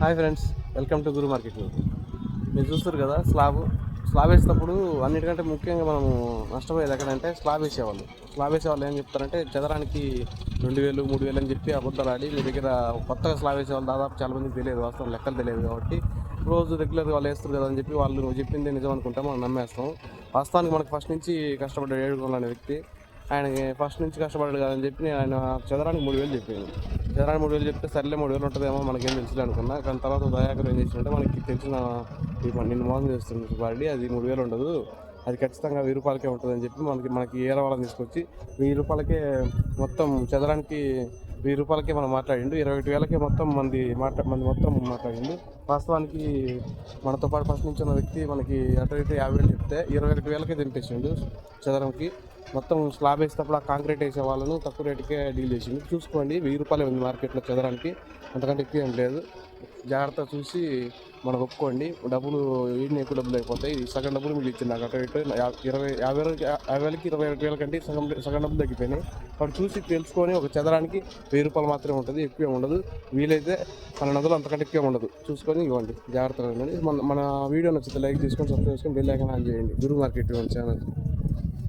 Hi friends, welcome to Guru market. మీరు చూస్తారు కదా, స్లాబ్ వేసేటప్పుడు అన్నిటికంటే ముఖ్యంగా మనము నష్టపోయేది ఎక్కడంటే స్లాబ్ వేసేవాళ్ళు ఏం చెప్తారంటే చదరానికి 2000 3000 అని చెప్పి అబద్ధాలు ఆడి మీ దగ్గర కొత్తగా స్లాబ్ వేసేవాళ్ళు దాదాపు చాలా మందికి తెలియదు, వాస్తవం లెక్కలు తెలియదు. కాబట్టి రోజు రెగ్యులర్గా వాళ్ళు వేస్తారు కదా అని చెప్పి వాళ్ళు నువ్వు చెప్పిందే నిజం అనుకుంటాం, మనం నమ్మేస్తాం. వాస్తవానికి మనకు ఫస్ట్ నుంచి కష్టపడ్డాడు ఏడుకోవాలి అనే వ్యక్తి. ఆయనకి ఫస్ట్ నుంచి కష్టపడ్డాడు కదని చెప్పి ఆయన చదరానికి 3000 చెప్పింది. చదరానికి 3000 చెప్తే సర్లే 3000 ఉంటుందేమో మనకేం తెలుసులే అనుకున్నా. కానీ తర్వాత దయాకర్ ఏం చేసినట్టే మనకి తెలిసిన నిన్ను మోసం చేస్తుంది వాడి, అది 3000 ఉండదు, అది ఖచ్చితంగా 1000 రూపాయలకే ఉంటుందని చెప్పి మనకి ఏరే వాళ్ళని తీసుకొచ్చి 1000 రూపాయలకే మొత్తం చదరానికి 1000 రూపాయలకే మనం మాట్లాడిండు. 21,000కే మొత్తం మంది మొత్తం మాట్లాడిండు. వాస్తవానికి మనతో పాటు ఫస్ట్ నుంచి ఉన్న వ్యక్తి మనకి అటు ఇటు 50,000 చెప్తే 21,000కే దింపేసిండు చదరంకి. మొత్తం స్లాబ్ వేసేటప్పుడు ఆ కాంక్రీట్ వేసే వాళ్ళను తక్కువ రేటుకే డీల్ చేసిండు. చూసుకోండి, 1000 రూపాయలు ఉంది మార్కెట్లో చదరానికి, అంతకంటే ఎక్కువ ఏం లేదు. జాగ్రత్తగా చూసి మనం ఒప్పుకోండి. డబ్బులు వీడిని ఎక్కువ డబ్బులు అయిపోతాయి. సగం డబ్బులు మీకు ఇచ్చింది నాకు అటు ఇటు 50,000కి 21,000 కంటే సగం డబ్బులు తగ్గిపోయినాయి. వాడు చూసి తెలుసుకొని ఒక చదరానికి 1000 రూపాయలు మాత్రమే ఉంటుంది, ఎక్కువ ఉండదు. వీలైతే 1200 అంతకంటే ఎక్కువ ఉండదు. చూసుకొని ఇవ్వండి, జాగ్రత్తగా ఉండండి. మన వీడియో నచ్చితే లైక్ చేసుకొని సబ్స్క్రైబ్ చేసుకొని బెల్ ఐకాన్ ఆన్ చేయండి. గురు మార్కెట్ ఛానల్.